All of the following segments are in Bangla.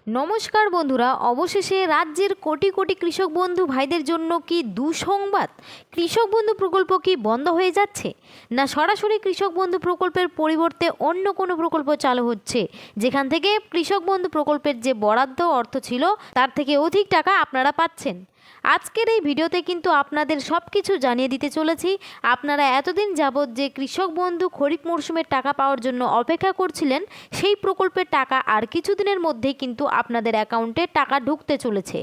নমস্কার বন্ধুরা, অবশেষে রাজ্যের কোটি কোটি কৃষক বন্ধু ভাইদের জন্য কি দুঃসংবাদ। কৃষক বন্ধু প্রকল্প কি বন্ধ হয়ে যাচ্ছে, না সরাসরি কৃষক বন্ধু প্রকল্পের পরিবর্তে অন্য কোনো প্রকল্প চালু হচ্ছে, যেখান থেকে কৃষক বন্ধু প্রকল্পের যে বরাদ্দ অর্থ ছিল তার থেকে অধিক টাকা আপনারা পাচ্ছেন। আজকের এই ভিডিওতে কিন্তু আপনাদের সব কিছু জানিয়ে দিতে চলেছি। আপনারা এতদিন যাবৎ যে কৃষক বন্ধু খরিফ মরশুমের টাকা পাওয়ার জন্য অপেক্ষা করছিলেন, সেই প্রকল্পের টাকা আর কিছুদিনের মধ্যেই কিন্তু আপনাদের অ্যাকাউন্টে টাকা ঢুকতে চলেছে।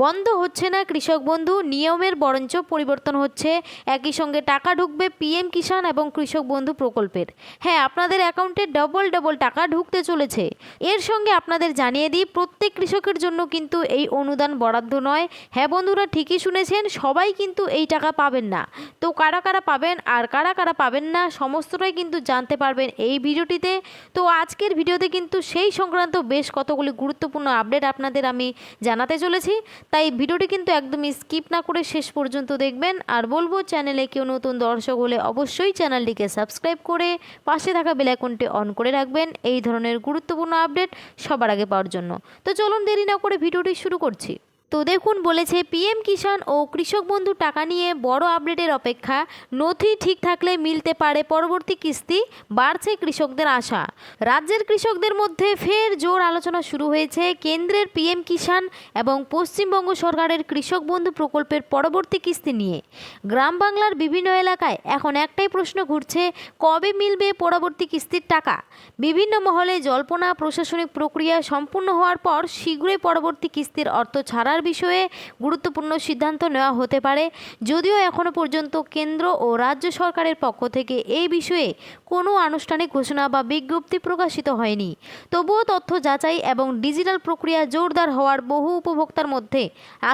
বন্ধ হচ্ছে না কৃষক বন্ধু, নিয়মের বরঞ্চ পরিবর্তন হচ্ছে। একই সঙ্গে টাকা ঢুকবে পিএম কিষাণ এবং কৃষক বন্ধু প্রকল্পের। হ্যাঁ, আপনাদের অ্যাকাউন্টে ডবল টাকা ঢুকতে চলেছে। এর সঙ্গে আপনাদের জানিয়ে দিই, প্রত্যেক কৃষকের জন্য কিন্তু এই অনুদান বরাদ্দ নয়। হ্যাঁ বন্ধুরা, ঠিকই শুনেছেন, সবাই কিন্তু এই টাকা পাবেন না। তো কারা কারা পাবেন আর কারা কারা পাবেন না সমস্তটাই কিন্তু জানতে পারবেন এই ভিডিওটিতে। তো আজকের ভিডিওতে কিন্তু সেই সংক্রান্ত বেশ কতগুলি গুরুত্বপূর্ণ আপডেট আপনাদের আমি জানাতে চলেছি। তাই ভিডিওটি কিন্তু একদমই স্কিপ না করে শেষ পর্যন্ত দেখবেন। আর বলবো, চ্যানেলে কেউ নতুন দর্শক হলে অবশ্যই চ্যানেলটিকে সাবস্ক্রাইব করে পাশে থাকা বেল আইকনটি অন করে রাখবেন এই ধরনের গুরুত্বপূর্ণ আপডেট সবার আগে পাওয়ার জন্য। তো চলুন দেরি না করে ভিডিওটি শুরু করছি। তো দেখুন, বলেছে পিএম কিষাণ ও কৃষক বন্ধু টাকা নিয়ে বড় আপডেটের অপেক্ষা। নথি ঠিক থাকলে মিলতে পারে পরবর্তী কিস্তি, বাড়ছে কৃষকদের আশা। রাজ্যের কৃষকদের মধ্যে ফের জোর আলোচনা শুরু হয়েছে কেন্দ্রের পিএম কিষাণ এবং পশ্চিমবঙ্গ সরকারের কৃষক বন্ধু প্রকল্পের পরবর্তী কিস্তি নিয়ে। গ্রাম বাংলার বিভিন্ন এলাকায় এখন একটাই প্রশ্ন ঘুরছে, কবে মিলবে পরবর্তী কিস্তির টাকা। বিভিন্ন মহলে জল্পনা, প্রশাসনিক প্রক্রিয়া সম্পূর্ণ হওয়ার পর শীঘ্রই পরবর্তী কিস্তির অর্থ ছাড়ার বিষয়ে গুরুত্বপূর্ণ সিদ্ধান্ত নেওয়া হতে পারে। যদিও এখনো পর্যন্ত কেন্দ্র ও রাজ্য সরকারের পক্ষ থেকে এই বিষয়ে কোনো আনুষ্ঠানিক ঘোষণা বা বিজ্ঞপ্তি প্রকাশিত হয়নি। তবুও তথ্য যাচাই এবং ডিজিটাল প্রক্রিয়া জোরদার হওয়ার বহু উপভোক্তার মধ্যে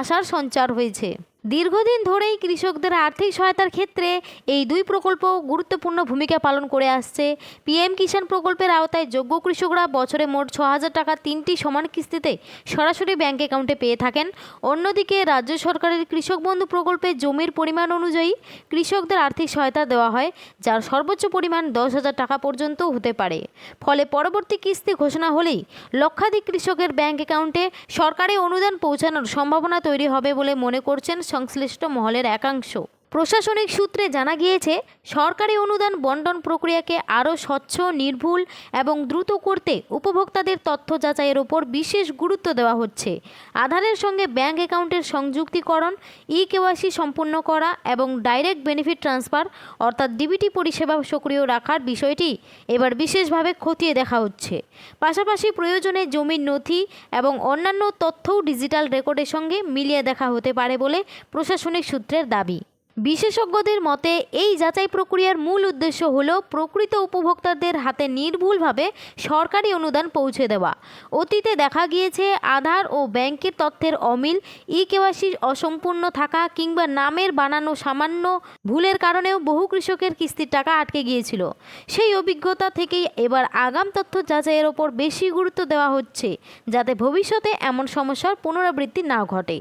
আশার সঞ্চার হয়েছে। দীর্ঘদিন ধরেই কৃষকদের আর্থিক সহায়তার ক্ষেত্রে এই দুই প্রকল্প গুরুত্বপূর্ণ ভূমিকা পালন করে আসছে। পিএম কিষাণ প্রকল্পের আওতায় যোগ্য কৃষকরা বছরে মোট 6,000 টাকা তিনটি সমান কিস্তিতে সরাসরি ব্যাংক অ্যাকাউন্টে পেয়ে থাকেন। অন্যদিকে রাজ্য সরকারের কৃষক বন্ধু প্রকল্পে জমির পরিমাণ অনুযায়ী কৃষকদের আর্থিক সহায়তা দেওয়া হয়, যার সর্বোচ্চ পরিমাণ 10,000 টাকা পর্যন্ত হতে পারে। ফলে পরবর্তী কিস্তি ঘোষণা হলেই লক্ষাধিক কৃষকের ব্যাংক অ্যাকাউন্টে সরকারি অনুদান পৌঁছানোর সম্ভাবনা তৈরি হবে বলে মনে করছেন সংশ্লিষ্ট মহলের একাংশ। প্রশাসনিক সূত্রে জানা গিয়েছে, সরকারি অনুদান বন্টন প্রক্রিয়াকে আরও স্বচ্ছ, নির্ভুল এবং দ্রুত করতে উপভোক্তাদের তথ্য যাচাইয়ের ওপর বিশেষ গুরুত্ব দেওয়া হচ্ছে। আধারের সঙ্গে ব্যাংক অ্যাকাউন্টের সংযুক্তিকরণ, কেওয়াইসি সম্পূর্ণ করা এবং ডাইরেক্ট বেনিফিট ট্রান্সফার অর্থাৎ ডিবিটি পরিষেবা সক্রিয় রাখার বিষয়টি এবার বিশেষভাবে খতিয়ে দেখা হচ্ছে। পাশাপাশি প্রয়োজনে জমির নথি এবং অন্যান্য তথ্যও ডিজিটাল রেকর্ডের সঙ্গে মিলিয়ে দেখা হতে পারে বলে প্রশাসনিক সূত্রের দাবি। বিশেষজ্ঞদের মতে এই যাচাই প্রক্রিয়ার মূল উদ্দেশ্য হল প্রকৃত উপভোক্তাদের হাতে নির্ভুলভাবে সরকারি অনুদান পৌঁছে দেওয়া। অতীতে দেখা গিয়েছে, আধার ও ব্যাংকের তথ্যের অমিল, কেওয়াইসি অসম্পূর্ণ থাকা কিংবা নামের বানানো সামান্য ভুলের কারণেও বহু কৃষকের কিস্তির টাকা আটকে গিয়েছিল। সেই অভিজ্ঞতা থেকেই এবার আগাম তথ্য যাচাইয়ের ওপর বেশি গুরুত্ব দেওয়া হচ্ছে, যাতে ভবিষ্যতে এমন সমস্যার পুনরাবৃত্তি না ঘটে।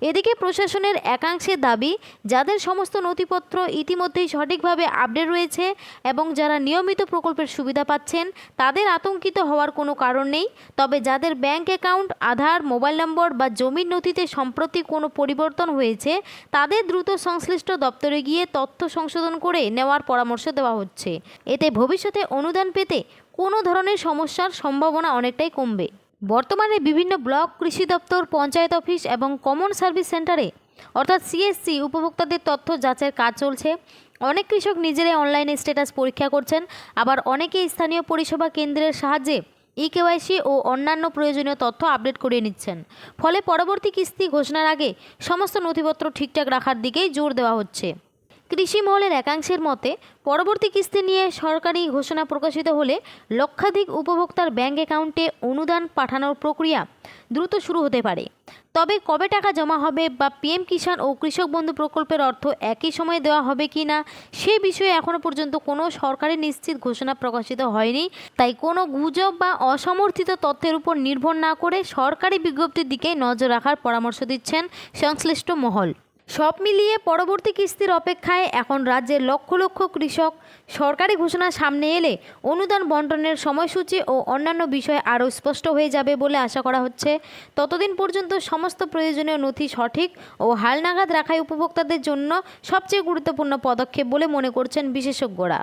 এদিকে প্রশাসনের একাংশের দাবি, যাদের সমস্ত নথিপত্র ইতিমধ্যেই সঠিকভাবে আপডেট রয়েছে এবং যারা নিয়মিত প্রকল্পের সুবিধা পাচ্ছেন, তাদের আতঙ্কিত হওয়ার কোনো কারণ নেই। তবে যাদের ব্যাংক অ্যাকাউন্ট, আধার, মোবাইল নম্বর বা জমির নথিতে সম্প্রতি কোনো পরিবর্তন হয়েছে, তাদের দ্রুত সংশ্লিষ্ট দপ্তরে গিয়ে তথ্য সংশোধন করে নেওয়ার পরামর্শ দেওয়া হচ্ছে। এতে ভবিষ্যতে অনুদান পেতে কোনো ধরনের সমস্যার সম্ভাবনা অনেকটাই কমবে। বর্তমানে বিভিন্ন ব্লক, কৃষি দপ্তর, পঞ্চায়েত অফিস এবং কমন সার্ভিস সেন্টারে অর্থাৎ সিএসসি উপভোক্তাদের তথ্য যাচাইয়ের কাজ চলছে। অনেক কৃষক নিজেরাই অনলাইনে স্ট্যাটাস পরীক্ষা করছেন, আবার অনেকেই স্থানীয় পরিষেবা কেন্দ্রের সাহায্যে কেওয়াইসি ও অন্যান্য প্রয়োজনীয় তথ্য আপডেট করিয়ে নিচ্ছেন। ফলে পরবর্তী কিস্তি ঘোষণার আগে সমস্ত নথিপত্র ঠিকঠাক রাখার দিকেই জোর দেওয়া হচ্ছে। কৃষি মহলের একাংশের মতে, পরবর্তী কিস্তি নিয়ে সরকারি ঘোষণা প্রকাশিত হলে লক্ষাধিক উপভোক্তার ব্যাংক অ্যাকাউন্টে অনুদান পাঠানোর প্রক্রিয়া দ্রুত শুরু হতে পারে। তবে কবে টাকা জমা হবে বা পিএম কিষাণ ও কৃষক বন্ধু প্রকল্পের অর্থ একই সময়ে দেওয়া হবে কি না, সে বিষয়ে এখনও পর্যন্ত কোনো সরকারি নিশ্চিত ঘোষণা প্রকাশিত হয়নি। তাই কোনো গুজব বা অসমর্থিত তথ্যের উপর নির্ভর না করে সরকারি বিজ্ঞপ্তির দিকে নজর রাখার পরামর্শ দিচ্ছেন সংশ্লিষ্ট মহল। সব মিলিয়ে পরবর্তী কিস্তির অপেক্ষায় এখন রাজ্যের লক্ষ লক্ষ কৃষক। সরকারি ঘোষণা সামনে এলে অনুদান বন্টনের সময়সূচি ও অন্যান্য বিষয় আরও স্পষ্ট হয়ে যাবে বলে আশা করা হচ্ছে। ততদিন পর্যন্ত সমস্ত প্রয়োজনীয় নথি সঠিক ও হালনাগাদ রাখাই উপভোক্তাদের জন্য সবচেয়ে গুরুত্বপূর্ণ পদক্ষেপ বলে মনে করছেন বিশেষজ্ঞরা।